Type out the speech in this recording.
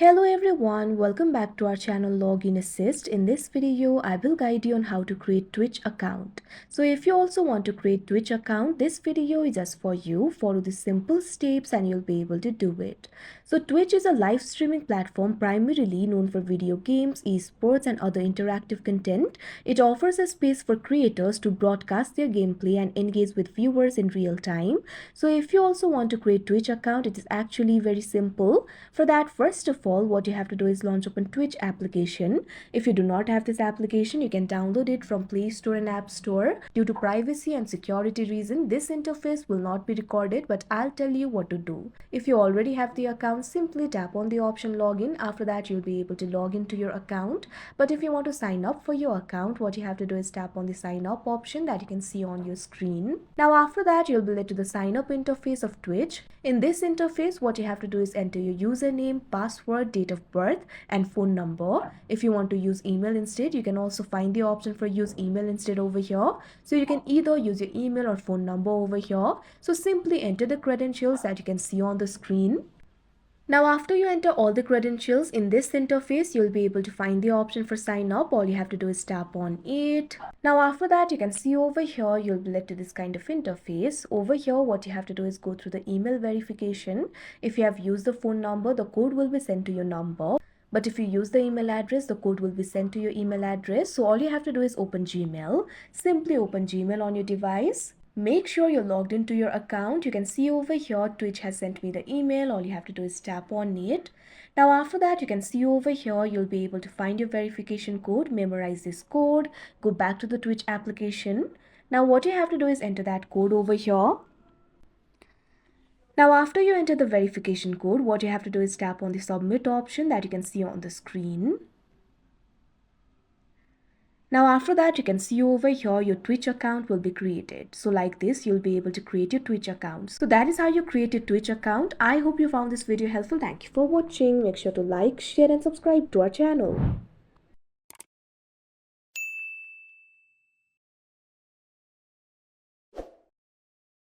Hello everyone, welcome back to our channel Login Assist. In this video, I will guide you on how to create Twitch account. So if you also want to create Twitch account, this video is just for you. Follow the simple steps and you'll be able to do it. So Twitch is a live streaming platform primarily known for video games, esports and other interactive content. It offers a space for creators to broadcast their gameplay and engage with viewers in real time. So if you also want to create Twitch account, it is actually very simple. For that, first of all, what you have to do is launch open Twitch application. If you do not have this application, you can download it from Play Store and App Store. Due to privacy and security reason, this interface will not be recorded, but I'll tell you what to do. If you already have the account, simply tap on the option login. After that, you'll be able to log into your account. But if you want to sign up for your account, what you have to do is tap on the sign up option that you can see on your screen. Now after that, you'll be led to the sign up interface of Twitch. In this interface, what you have to do is enter your username, password, date of birth and phone number. If you want to use email instead, you can also find the option for use email instead over here. So you can either use your email or phone number over here. So simply enter the credentials that you can see on the screen. Now after you enter all the credentials in this interface, you'll be able to find the option for sign up. All you have to do is tap on it. Now after that, you can see over here, you'll be led to this kind of interface. Over here, what you have to do is go through the email verification. If you have used the phone number, the code will be sent to your number. But if you use the email address, the code will be sent to your email address. So all you have to do is open Gmail. Simply open Gmail on your device. Make sure you're logged into your account. You can see over here, Twitch has sent me the email. All you have to do is tap on it. Now after that, you can see over here, you'll be able to find your verification code, memorize this code, go back to the Twitch application. Now what you have to do is enter that code over here. Now after you enter the verification code, what you have to do is tap on the submit option that you can see on the screen. Now after that, you can see over here your Twitch account will be created. So like this, you'll be able to create your Twitch account. So that is how you create your Twitch account. I hope you found this video helpful. Thank you for watching. Make sure to like, share and subscribe to our channel.